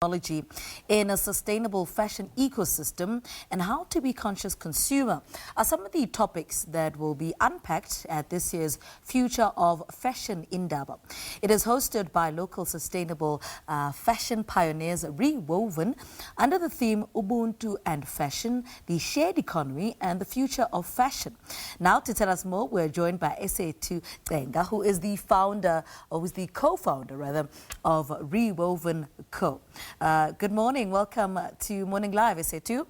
technology in a sustainable fashion ecosystem and how to be conscious consumer are some of the topics that will be unpacked at this year's Future of Fashion Indaba. It is hosted by local sustainable fashion pioneers Rewoven under the theme Ubuntu and Fashion, the shared economy and the future of fashion. Now to tell us more, we're joined by Esethu Cenga, who is the founder, or was the co-founder rather, of Rewoven Co. Good morning. Welcome to Morning Live, Esethu.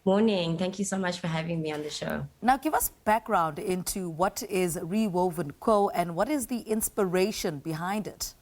Morning. Thank you so much for having me on the show. Now, give us background into what is Rewoven Co. and what is the inspiration behind it?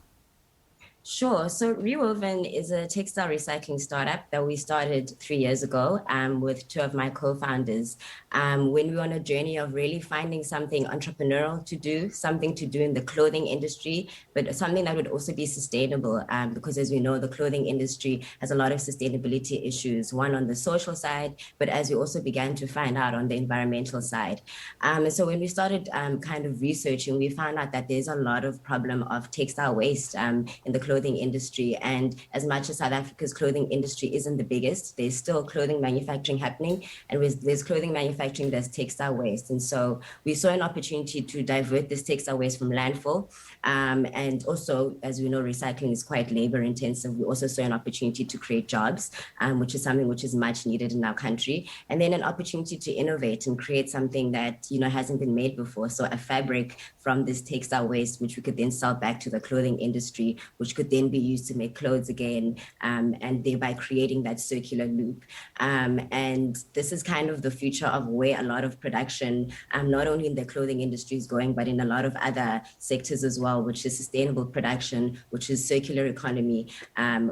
Sure. So Rewoven is a textile recycling startup that we started 3 years ago with two of my co-founders when we were on a journey of really finding something entrepreneurial to do, something to do in the clothing industry, but something that would also be sustainable because as we know, the clothing industry has a lot of sustainability issues, one on the social side, but as we also began to find out on the environmental side. And so when we started kind of researching, we found out that there's a lot of problem of textile waste in the clothing industry, and as much as South Africa's clothing industry isn't the biggest, there's still clothing manufacturing happening, and there's clothing manufacturing, there's textile waste. And so we saw an opportunity to divert this textile waste from landfill, and also, as we know, recycling is quite labor intensive. We also saw an opportunity to create jobs, which is something which is much needed in our country, and then an opportunity to innovate and create something that hasn't been made before. So a fabric from this textile waste, which we could then sell back to the clothing industry, which could then be used to make clothes again, and thereby creating that circular loop. And this is kind of the future of where a lot of production, not only in the clothing industry is going, but in a lot of other sectors as well, which is sustainable production, which is circular economy,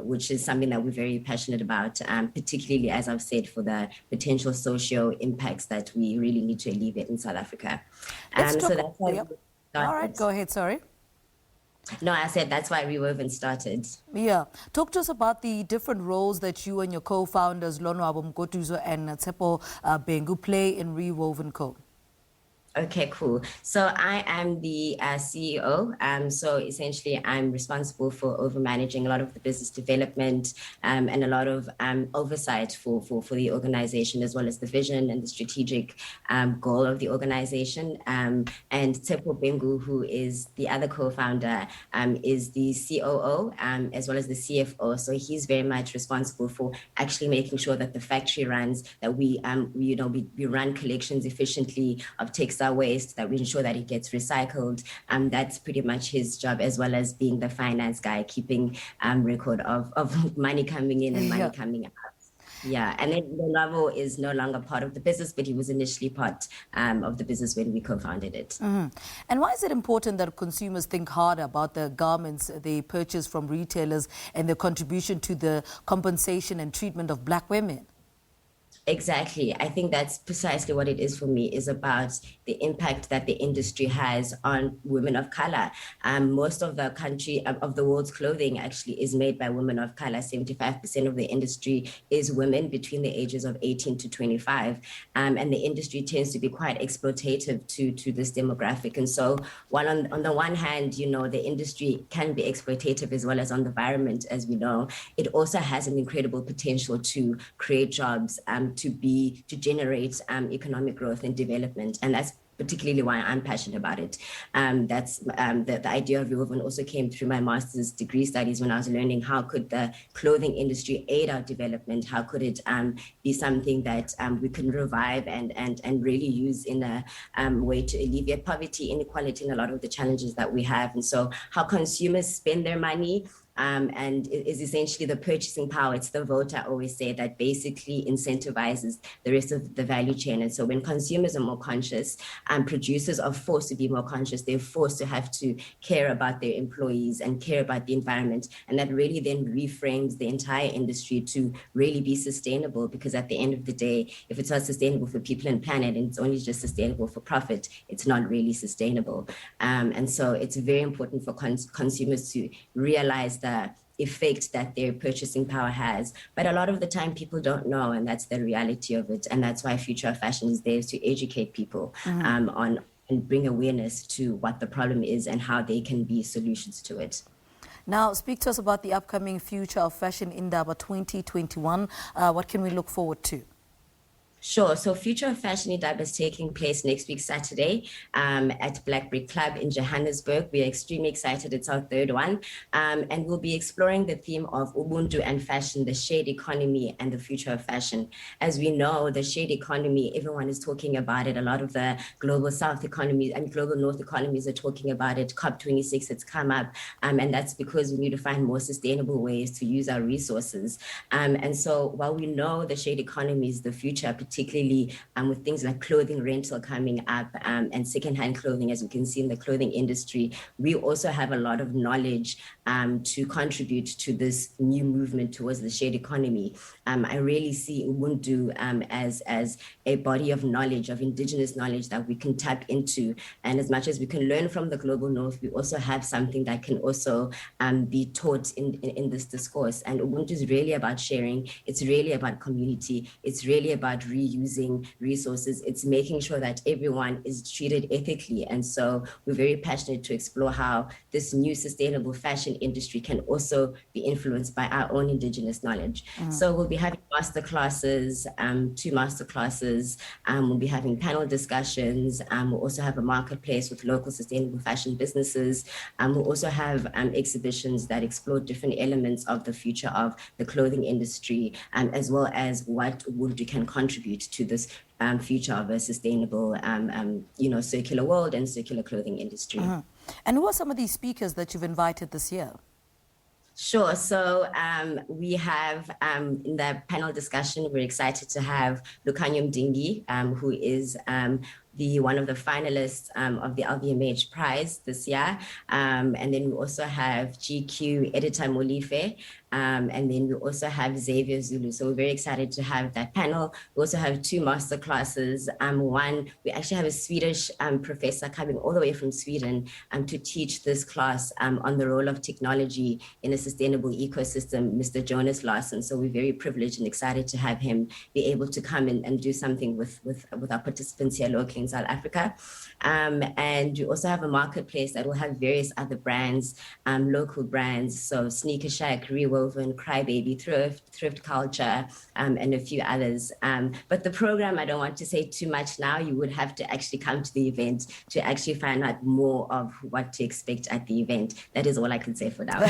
which is something that we're very passionate about, particularly, as I've said, for the potential socio impacts that we really need to alleviate in South Africa. So that's why. Yep. All right, go ahead, sorry. No, I said that's why Rewoven started. Yeah. Talk to us about the different roles that you and your co-founders, Lonwabo Mkotuzo and Tsepo Bengu, play in Rewoven Co. Okay, cool. So I am the CEO. So essentially, I'm responsible for overmanaging a lot of the business development and a lot of oversight for the organization, as well as the vision and the strategic goal of the organization. And Tsepo Bengu, who is the other co-founder, is the COO as well as the CFO. So he's very much responsible for actually making sure that the factory runs, that we run collections efficiently of textile waste, that we ensure that it gets recycled. That's pretty much his job, as well as being the finance guy, keeping record of money coming in and money coming out. Yeah, and then Lonwabo is no longer part of the business, but he was initially part of the business when we co-founded it. Mm-hmm. And why is it important that consumers think harder about the garments they purchase from retailers and their contribution to the compensation and treatment of Black women? Exactly. I think that's precisely what it is for me, is about the impact that the industry has on women of color. Most of the country, of the world's clothing actually is made by women of color. 75% of the industry is women between the ages of 18 to 25. And the industry tends to be quite exploitative to this demographic. And so on the one hand, the industry can be exploitative as well as on the environment, as we know. It also has an incredible potential to create jobs, to generate economic growth and development. And that's particularly why I'm passionate about it. That's the idea of Rewoven also came through my master's degree studies, when I was learning how could the clothing industry aid our development, how could it be something that we can revive and really use in a way to alleviate poverty, inequality, and a lot of the challenges that we have. And so how consumers spend their money, and it is essentially the purchasing power. It's the vote, I always say, that basically incentivizes the rest of the value chain. And so when consumers are more conscious, producers are forced to be more conscious. They're forced to have to care about their employees and care about the environment. And that really then reframes the entire industry to really be sustainable, because at the end of the day, if it's not sustainable for people and planet, and it's only just sustainable for profit, it's not really sustainable. And so it's very important for consumers to realize the effect that their purchasing power has. But a lot of the time people don't know, and that's the reality of it. And that's why Future of Fashion is there, to educate people on and bring awareness to what the problem is and how they can be solutions to it. Now, speak to us about the upcoming Future of Fashion Indaba 2021. What can we look forward to? Sure. So Future of Fashion Indaba is taking place next week, Saturday, at Black Brick Club in Johannesburg. We are extremely excited. It's our third one. And we'll be exploring the theme of Ubuntu and Fashion, the shared economy and the future of fashion. As we know, the shared economy, everyone is talking about it. A lot of the global South economies and global North economies are talking about it. COP26, it's come up. And that's because we need to find more sustainable ways to use our resources. And so while we know the shared economy is the future, particularly with things like clothing rental coming up and secondhand clothing, as we can see in the clothing industry, we also have a lot of knowledge to contribute to this new movement towards the shared economy. I really see Ubuntu as a body of knowledge, of indigenous knowledge that we can tap into. And as much as we can learn from the global North, we also have something that can also be taught in this discourse. And Ubuntu is really about sharing. It's really about community. It's really about reusing resources. It's making sure that everyone is treated ethically. And so we're very passionate to explore how this new sustainable fashion industry can also be influenced by our own indigenous knowledge. So we'll be having masterclasses, 2 masterclasses. We'll be having panel discussions. We'll also have a marketplace with local sustainable fashion businesses. We'll also have exhibitions that explore different elements of the future of the clothing industry, as well as what Ubuntu can contribute to this future of a sustainable, circular world and circular clothing industry. And who are some of these speakers that you've invited this year? Sure. So we have in the panel discussion, we're excited to have Lukhanya Mdingi, who is one of the finalists of the LVMH Prize this year. And then we also have GQ editor Molife. And then we also have Xavier Zulu. So we're very excited to have that panel. We also have 2 master classes. One, we actually have a Swedish professor coming all the way from Sweden to teach this class on the role of technology in a sustainable ecosystem, Mr. Jonas Larsson. So we're very privileged and excited to have him be able to come and do something with our participants here locally in South Africa. And we also have a marketplace that will have various other brands, local brands. So Sneaker Shack, Rewoven, Crybaby, Thrift Culture, and a few others. But the program, I don't want to say too much now. You would have to actually come to the event to actually find out more of what to expect at the event. That is all I can say for now.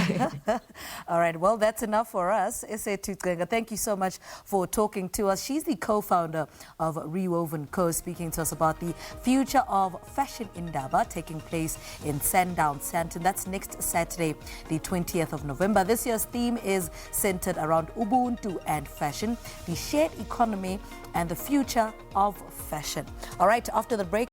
All right, well, that's enough for us. Esethu Cenga, thank you so much for talking to us. She's the co-founder of Rewoven Co, speaking to us about the Future of Fashion Indaba taking place in Sandown, Sandton. That's next Saturday, the 20th of November. This year's theme is centered around Ubuntu and fashion, the shared economy and the future of fashion. All right, after the break,